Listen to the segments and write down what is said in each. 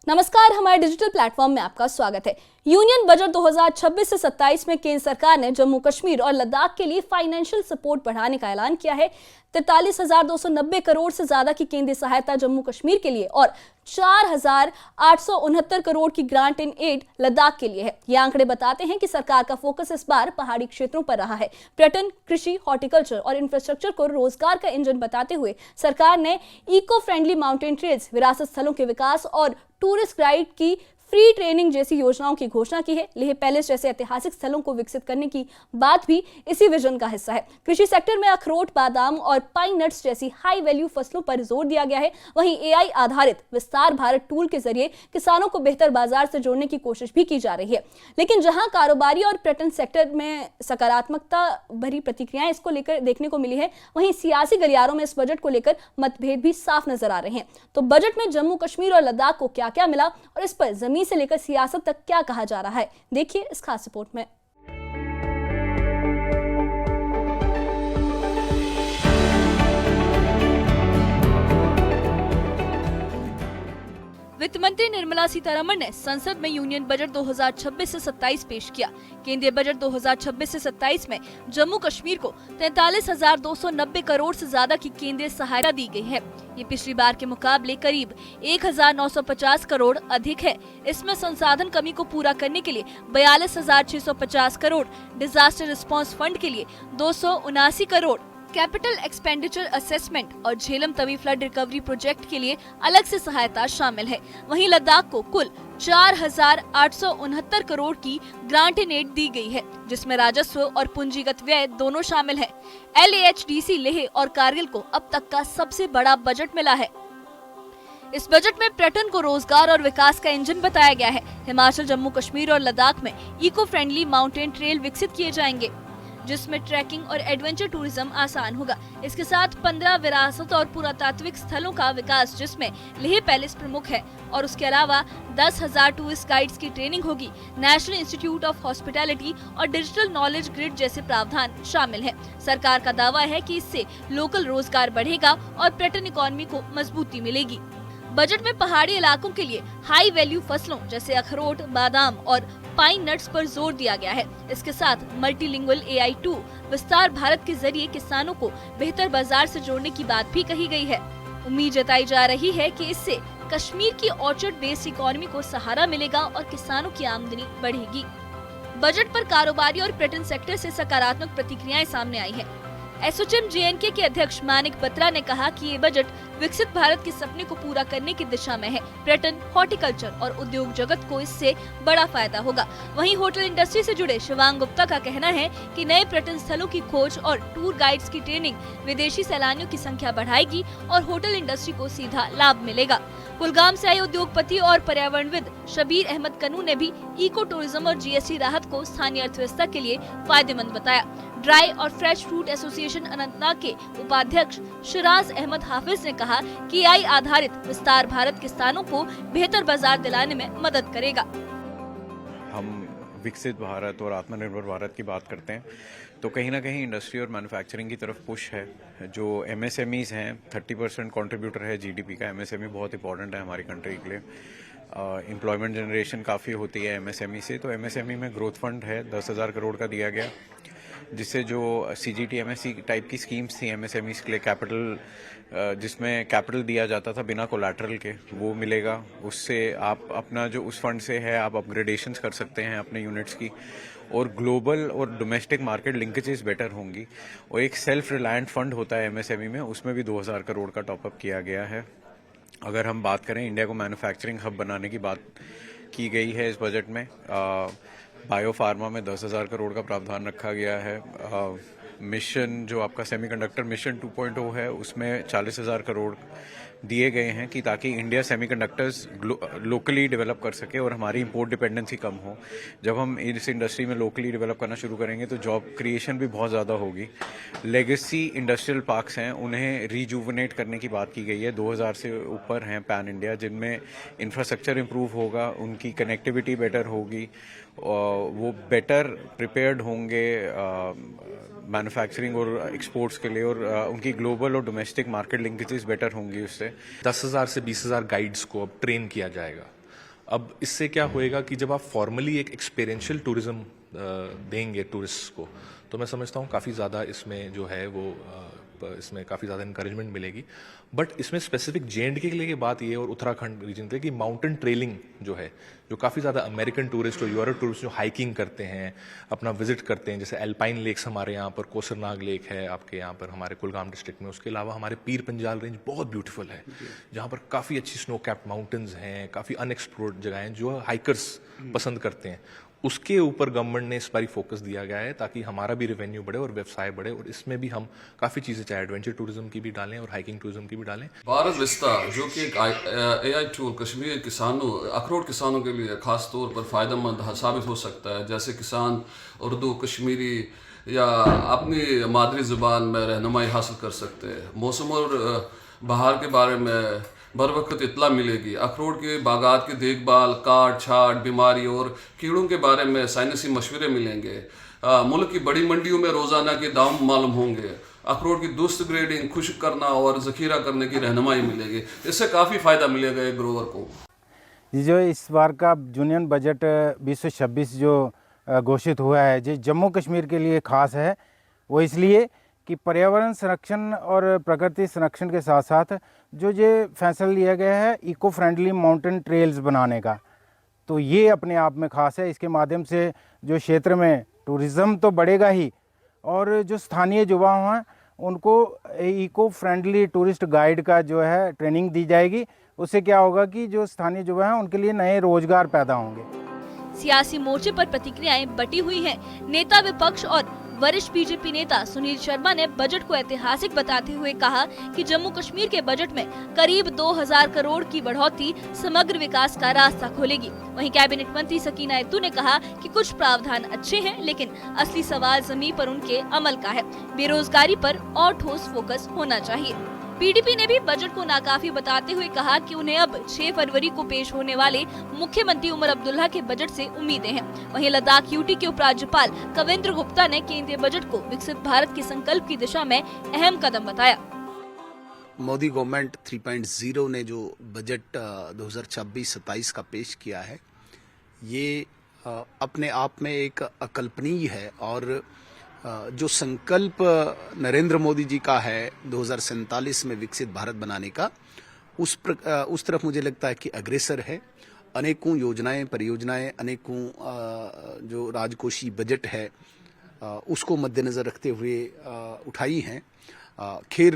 नमस्कार, हमारे digital platform में आपका स्वागत है। यूनियन बजट 2026 से 27 में केंद्र सरकार ने जम्मू कश्मीर और लद्दाख के लिए फाइनेंशियल सपोर्ट बढ़ाने का ऐलान किया है। 43,290 करोड़ से ज्यादा की केंद्रीय सहायता जम्मू कश्मीर के लिए और 4,869 करोड़ की ग्रांट इन एड लद्दाख के लिए है। ये आंकड़े बताते हैं कि सरकार का फोकस इस बार पहाड़ी क्षेत्रों पर रहा है। पर्यटन, कृषि, हॉर्टिकल्चर और इंफ्रास्ट्रक्चर को रोजगार का इंजन बताते हुए सरकार ने इको फ्रेंडली माउंटेन ट्रेल्स, विरासत स्थलों के विकास और टूरिस्ट गाइड की फ्री ट्रेनिंग जैसी योजनाओं की घोषणा की है। लेह पैलेस जैसे ऐतिहासिक स्थलों को विकसित करने की बात भी इसी विजन का हिस्सा है। कृषि सेक्टर में अखरोट, बादाम और पाइन नट्स जैसी हाई वैल्यू फसलों पर जोर दिया गया है। वहीं एआई आधारित विस्तार भारत टूल के जरिए किसानों को बेहतर बाजार से जोड़ने की कोशिश भी की जा रही है। लेकिन जहां कारोबारी और पर्यटन सेक्टर में सकारात्मकता भरी प्रतिक्रियाएं इसको लेकर देखने को मिली है, वहीं सियासी गलियारों में इस बजट को लेकर मतभेद भी साफ नजर आ रहे हैं। तो बजट में जम्मू कश्मीर और लद्दाख को क्या क्या मिला और इस पर जमीन से लेकर सियासत तक क्या कहा जा रहा है, देखिए इस खास रिपोर्ट में। वित्त मंत्री निर्मला सीतारमण ने संसद में यूनियन बजट 2026 से 27 पेश किया। केंद्रीय बजट 2026 से 27 में जम्मू कश्मीर को 43,290 करोड़ से ज्यादा की केंद्रीय सहायता दी गई है। ये पिछली बार के मुकाबले करीब 1,950 करोड़ अधिक है। इसमें संसाधन कमी को पूरा करने के लिए 42,650 करोड़, डिजास्टर रिस्पांस फंड के लिए 279 करोड़, कैपिटल एक्सपेंडिचर असेसमेंट और Jhelum Tawi flood recovery project के लिए अलग से सहायता शामिल है। वहीं लद्दाख को कुल 4,869 करोड़ की ग्रांट इन एड दी गई है, जिसमें राजस्व और पूंजीगत व्यय दोनों शामिल है। LAHDC लेह और कारगिल को अब तक का सबसे बड़ा बजट मिला है। इस बजट में पर्यटन को रोजगार और विकास का इंजन बताया गया है। हिमाचल, जम्मू कश्मीर और लद्दाख में इको फ्रेंडली माउंटेन ट्रेल विकसित किए जाएंगे, जिसमें ट्रैकिंग और एडवेंचर टूरिज्म आसान होगा। इसके साथ 15 विरासत और पुरातात्विक स्थलों का विकास, जिसमें लेह पैलेस प्रमुख है, और उसके अलावा 10,000 टूरिस्ट गाइड्स की ट्रेनिंग होगी। नेशनल इंस्टीट्यूट ऑफ हॉस्पिटैलिटी और डिजिटल नॉलेज ग्रिड जैसे प्रावधान शामिल है। सरकार का दावा है कि इससे लोकल रोजगार बढ़ेगा और पर्यटन इकोनॉमी को मजबूती मिलेगी। बजट में पहाड़ी इलाकों के लिए हाई वैल्यू फसलों जैसे अखरोट, बादाम और पाइन नट्स पर जोर दिया गया है। इसके साथ मल्टीलिंगुअल AI2 विस्तार भारत के जरिए किसानों को बेहतर बाजार से जोड़ने की बात भी कही गई है। उम्मीद जताई जा रही है कि इससे कश्मीर की ऑर्चर्ड बेस्ड इकोनॉमी को सहारा मिलेगा और किसानों की आमदनी बढ़ेगी। बजट पर कारोबारी और पर्यटन सेक्टर से सकारात्मक प्रतिक्रियाएं सामने आई है। एसोचैम JNK के अध्यक्ष मानिक बत्रा ने कहा कि ये बजट विकसित भारत के सपने को पूरा करने की दिशा में है। पर्यटन, हॉर्टिकल्चर और उद्योग जगत को इससे बड़ा फायदा होगा। वहीं होटल इंडस्ट्री से जुड़े शिवांग गुप्ता का कहना है कि नए पर्यटन स्थलों की खोज और टूर गाइड्स की ट्रेनिंग विदेशी सैलानियों की संख्या बढ़ाएगी और होटल इंडस्ट्री को सीधा लाभ मिलेगा। कुलगाम से आए उद्योगपति और पर्यावरणविद शबीर अहमद कनू ने भी इको टूरिज्म और GST राहत को स्थानीय अर्थव्यवस्था के लिए फायदेमंद बताया। ड्राई और फ्रेश फ्रूट एसोसिएशन अनंतनाग के उपाध्यक्ष शिराज अहमद हाफिज ने कहा कि AI आधारित विस्तार भारत किसानों को बेहतर बाजार दिलाने में मदद करेगा। हम विकसित भारत और आत्मनिर्भर भारत की बात करते हैं तो कहीं ना कहीं इंडस्ट्री और मैन्युफैक्चरिंग की तरफ पुश है। जो MSMEs हैं, 30% कंट्रीब्यूटर है GDP का। MSME बहुत इंपॉर्टेंट है हमारी कंट्री के लिए। एम्प्लॉयमेंट जनरेशन काफ़ी होती है MSME से, तो MSME में ग्रोथ फंड है 10,000 करोड़ का दिया गया, जिससे जो CGT MSE टाइप की स्कीम्स थी MSMEs के लिए, कैपिटल जिसमें कैपिटल दिया जाता था बिना कोलैटरल के, वो मिलेगा। उससे आप अपना जो उस फंड से है आप अपग्रेडेशंस कर सकते हैं अपने यूनिट्स की, और ग्लोबल और डोमेस्टिक मार्केट लिंकेजेस बेटर होंगी। और एक सेल्फ रिलायंट फंड होता है MSME में, उसमें भी 2,000 करोड़ का टॉपअप किया गया है। अगर हम बात करें, इंडिया को मैन्युफैक्चरिंग हब बनाने की बात की गई है इस बजट में। बायो फार्मा में 10,000 करोड़ का प्रावधान रखा गया है। मिशन जो आपका सेमीकंडक्टर मिशन 2.0 है, उसमें 40,000 करोड़ दिए गए हैं कि ताकि इंडिया सेमीकंडक्टर्स लोकली डेवलप कर सके और हमारी इंपोर्ट डिपेंडेंसी कम हो। जब हम इस इंडस्ट्री में लोकली डेवलप करना शुरू करेंगे तो जॉब क्रिएशन भी बहुत ज़्यादा होगी। लेगेसी इंडस्ट्रियल पार्क्स हैं, उन्हें रिजुवनेट करने की बात की गई है। 2000 से ऊपर हैं पैन इंडिया, जिनमें इंफ्रास्ट्रक्चर इंप्रूव होगा, उनकी कनेक्टिविटी बेटर होगी, वो बेटर प्रिपेयर्ड होंगे मैन्युफैक्चरिंग और एक्सपोर्ट्स के लिए, और उनकी ग्लोबल और डोमेस्टिक मार्केट लिंकेजेस बेटर होंगी उससे। 10,000 से 20,000 गाइड्स को अब ट्रेन किया जाएगा अब इससे क्या होएगा कि जब आप फॉर्मली एक एक्सपीरियंशियल टूरिज्म देंगे टूरिस्ट को, तो मैं समझता हूँ काफ़ी ज़्यादा इसमें जो है वो इसमें काफ़ी ज़्यादा इंकरेजमेंट मिलेगी। बट इसमें स्पेसिफिक जे.एंड.के के लिए बात ये और उत्तराखंड रीजन के कि माउंटेन ट्रेलिंग जो है, जो काफ़ी ज़्यादा अमेरिकन टूरिस्ट और यूरोप टूरिस्ट जो हाइकिंग करते हैं, अपना विजिट करते हैं, जैसे एल्पाइन लेक्स हमारे यहाँ पर, कोसरनाग लेक है आपके यहाँ पर हमारे कुलगाम डिस्ट्रिक्ट में, उसके अलावा हमारे पीर पंजाल रेंज बहुत ब्यूटीफुल है, जहाँ पर काफ़ी अच्छी स्नो कैप्ड माउंटेन्स हैं, काफ़ी अनएक्सप्लोर्ड जगह हैं जो हाइकर्स पसंद करते हैं। उसके ऊपर गवर्नमेंट ने इस बार फोकस दिया गया है ताकि हमारा भी रेवेन्यू बढ़े और व्यवसाय बढ़े, और इसमें भी हम काफ़ी चीज़ें चाहे एडवेंचर टूरिज्म की भी डालें और हाइकिंग टूरिज्म की भी डालें। भारत विस्ता जो कि एक AI टूल कश्मीर किसानों, अखरोट किसानों के लिए खास तौर पर फ़ायदेमंद साबित हो सकता है, जैसे किसान उर्दू, कश्मीरी या अपनी मादरी ज़ुबान में रहनुमाई हासिल कर सकते हैं। मौसम और बहार के बारे में बर वक्त इतला मिलेगी। अखरोट के बागात की देखभाल, काट छाट, बीमारी और कीड़ों के बारे में साइंसी मशवरे मिलेंगे। मुल्क की बड़ी मंडियों में रोज़ाना के दाम मालूम होंगे। अखरोट की दुरुस्त ग्रेडिंग, खुश्क करना और ज़ख़ीरा करने की रहनुमाई मिलेगी। इससे काफ़ी फ़ायदा मिलेगा एक ग्रोवर को। जो इस बार का यूनियन बजट 2026 जो घोषित हुआ है, जो जम्मू कश्मीर के लिए ख़ास है, वो इसलिए कि पर्यावरण संरक्षण और प्रकृति संरक्षण के साथ साथ जो ये फैसला लिया गया है इको फ्रेंडली माउंटेन ट्रेल्स बनाने का, तो ये अपने आप में ख़ास है। इसके माध्यम से जो क्षेत्र में टूरिज़्म तो बढ़ेगा ही, और जो स्थानीय युवा हैं उनको इको फ्रेंडली टूरिस्ट गाइड का जो है ट्रेनिंग दी जाएगी। उससे क्या होगा कि जो स्थानीय युवा हैं उनके लिए नए रोजगार पैदा होंगे। सियासी मोर्चे पर प्रतिक्रियाएं बटी हुई हैं। नेता विपक्ष और वरिष्ठ बीजेपी नेता सुनील शर्मा ने बजट को ऐतिहासिक बताते हुए कहा कि जम्मू कश्मीर के बजट में करीब 2000 करोड़ की बढ़ोतरी समग्र विकास का रास्ता खोलेगी। वहीं कैबिनेट मंत्री सकीना यत्तू ने कहा कि कुछ प्रावधान अच्छे हैं, लेकिन असली सवाल जमीन पर उनके अमल का है। बेरोजगारी पर और ठोस फोकस होना चाहिए। पीडीपी ने भी बजट को नाकाफी बताते हुए कहा कि उन्हें अब 6 फरवरी को पेश होने वाले मुख्यमंत्री उमर अब्दुल्ला के बजट से उम्मीदें हैं। वहीं लद्दाख यूटी के उपराज्यपाल कविंद्र गुप्ता ने केंद्रीय बजट को विकसित भारत के संकल्प की दिशा में अहम कदम बताया। मोदी गवर्नमेंट 3.0 ने जो बजट 2026-27 का पेश किया है, ये अपने आप में एक अकल्पनीय है, और जो संकल्प नरेंद्र मोदी जी का है 2047 में विकसित भारत बनाने का, उस तरफ मुझे लगता है कि अग्रसर है। अनेकों योजनाएं, परियोजनाएं, अनेकों जो राजकोषीय बजट है उसको मद्देनज़र रखते हुए उठाई हैं। खैर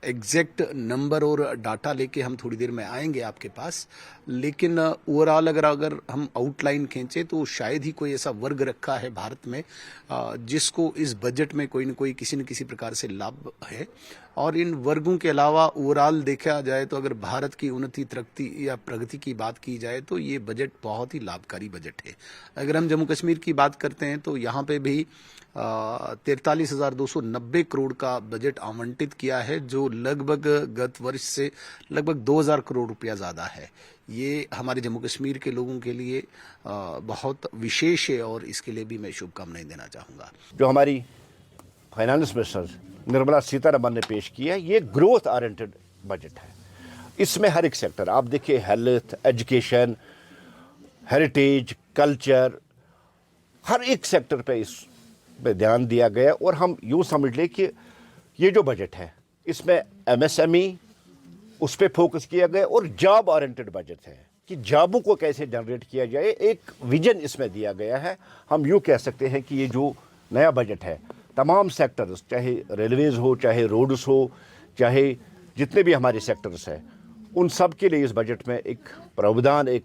एग्जैक्ट नंबर और डाटा लेके हम थोड़ी देर में आएंगे आपके पास, लेकिन ओवरऑल अगर हम आउटलाइन खींचे तो शायद ही कोई ऐसा वर्ग रखा है भारत में जिसको इस बजट में कोई न कोई किसी न किसी प्रकार से लाभ है। और इन वर्गों के अलावा ओवरऑल देखा जाए तो अगर भारत की उन्नति, तरक्की या प्रगति की बात की जाए तो ये बजट बहुत ही लाभकारी बजट है। अगर हम जम्मू कश्मीर की बात करते हैं तो यहाँ पे भी 43,290 करोड़ का बजट आवंटित किया है, जो लगभग गत वर्ष से लगभग 2,000 करोड़ रुपया ज़्यादा है। ये हमारे जम्मू कश्मीर के लोगों के लिए बहुत विशेष है, और इसके लिए भी मैं शुभकामनाएं देना चाहूँगा। जो हमारी फाइनेंस मिनिस्टर निर्मला सीतारमन ने पेश किया है, ये ग्रोथ ओरिएंटेड बजट है। इसमें हर एक सेक्टर आप देखिए, हेल्थ, एजुकेशन, हेरिटेज, कल्चर, हर एक सेक्टर पे इस पे ध्यान दिया गया। और हम यूँ समझ लें कि ये जो बजट है इसमें MSME उस पर फोकस किया गया, और जॉब ओरिएंटेड बजट है कि जॉबों को कैसे जनरेट किया जाए, एक विजन इसमें दिया गया है। हम यूँ कह सकते हैं कि ये जो नया बजट है, तमाम सेक्टर्स, चाहे रेलवेज़ हो, चाहे रोड्स हो, चाहे जितने भी हमारे सेक्टर्स हैं, उन सब के लिए इस बजट में एक प्रावधान, एक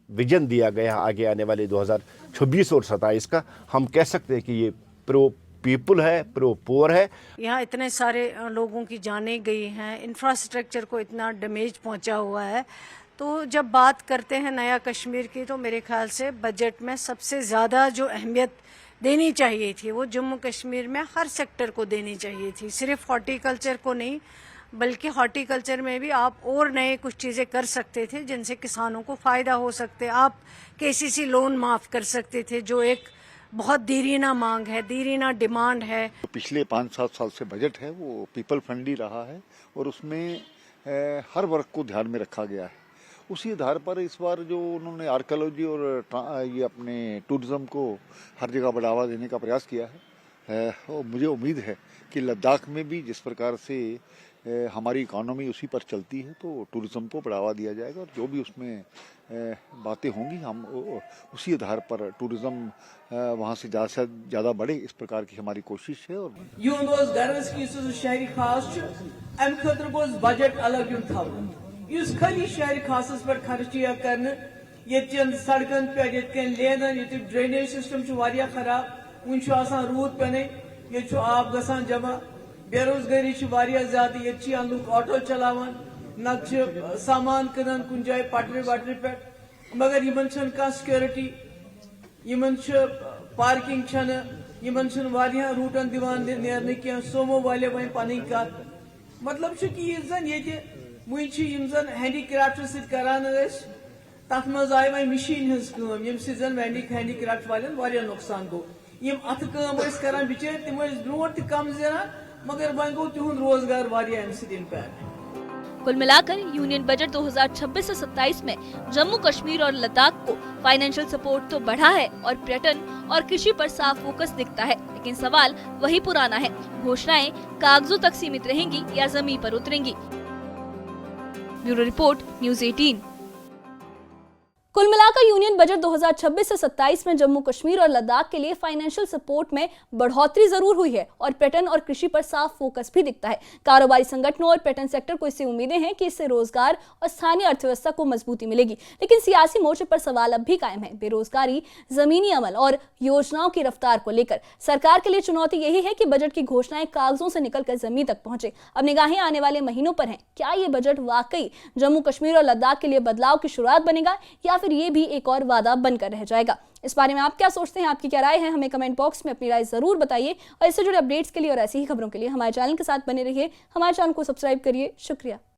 विजन दिया गया आगे आने वाले 2026 और 27 का। हम कह सकते हैं कि ये प्रो पीपल है, प्रो पोर है। यहाँ इतने सारे लोगों की जानें गई हैं, इंफ्रास्ट्रक्चर को इतना डैमेज पहुंचा हुआ है, तो जब बात करते हैं नया कश्मीर की, तो मेरे ख्याल से बजट में सबसे ज़्यादा जो अहमियत देनी चाहिए थी वो जम्मू कश्मीर में हर सेक्टर को देनी चाहिए थी, सिर्फ हॉर्टिकल्चर को नहीं, बल्कि हॉर्टिकल्चर में भी आप और नए कुछ चीज़ें कर सकते थे जिनसे किसानों को फ़ायदा हो सकते। आप KCC लोन माफ़ कर सकते थे, जो एक बहुत देरीना मांग है, देरीना डिमांड है। पिछले 5-7 साल से बजट है वो पीपल फ्रेंडली रहा है, और उसमें हर वर्ग को ध्यान में रखा गया है। उसी आधार पर इस बार जो उन्होंने आर्कियोलॉजी और ये अपने टूरिज्म को हर जगह बढ़ावा देने का प्रयास किया है, और मुझे उम्मीद है कि लद्दाख में भी जिस प्रकार से हमारी इकॉनमी उसी पर चलती है, तो टूरिज्म को बढ़ावा दिया जाएगा, और जो भी उसमें बातें होंगी हम उसी आधार पर टूरिज्म वहाँ से ज़्यादा बढ़े, इस प्रकार की हमारी कोशिश है। और शहरी खास अम खतर गोस बजट अलग यून थवन इस खाली शहरी खासस पर खर्च कर ये सड़कन पे लेन ये ड्रेनेज सिस्टम खराब वन रूद पे ये आब गसान जमा बेरोजगारी ज्यादा ये लुक ऑटो चलावान नत सामान कनान कुन जाए पटरी वटरी पे, मगर इन सिक्योरिटी इन पार्किंग इन रूटन दिवान नेरने कह सोमो वाले वन पन कत मतलब कि जन ये वन हैंडीक्राफ्ट सरान तथ मज आय वह मशीन हज यम जन हैंडीक्राफ्ट वाले नुकसान गो यम अथ कर बिचार तम ब्रो कम ज़रान मगर वह गो तिहुंद रोजगार इम्पैक्ट। कुल मिलाकर यूनियन बजट 2026 से 27 में जम्मू कश्मीर और लद्दाख को फाइनेंशियल सपोर्ट तो बढ़ा है और पर्यटन और कृषि पर साफ फोकस दिखता है, लेकिन सवाल वही पुराना है, घोषणाएं कागजों तक सीमित रहेंगी या जमीन पर उतरेंगी। Bureau report, news 18। कुल मिलाकर यूनियन बजट 2026 से 27 में जम्मू कश्मीर और लद्दाख के लिए फाइनेंशियल सपोर्ट में बढ़ोतरी जरूर हुई है और पर्यटन और कृषि पर साफ फोकस भी दिखता है। कारोबारी संगठनों और पर्यटन सेक्टर को इससे उम्मीदें हैं कि इससे रोजगार और स्थानीय अर्थव्यवस्था को मजबूती मिलेगी, लेकिन सियासी मोर्चे पर सवाल अब भी कायम है। बेरोजगारी, जमीनी अमल और योजनाओं की रफ्तार को लेकर सरकार के लिए चुनौती यही है कि बजट की घोषणाएं कागजों से निकलकर जमीन तक पहुंचे। अब निगाहें आने वाले महीनों पर हैं। क्या ये बजट वाकई जम्मू कश्मीर और लद्दाख के लिए बदलाव की शुरुआत बनेगा या फिर ये भी एक और वादा बनकर रह जाएगा? इस बारे में आप क्या सोचते हैं? आपकी क्या राय है? हमें कमेंट बॉक्स में अपनी राय जरूर बताइए और इससे जुड़े अपडेट्स के लिए और ऐसी ही खबरों के लिए हमारे चैनल के साथ बने रहिए। हमारे चैनल को सब्सक्राइब करिए। शुक्रिया।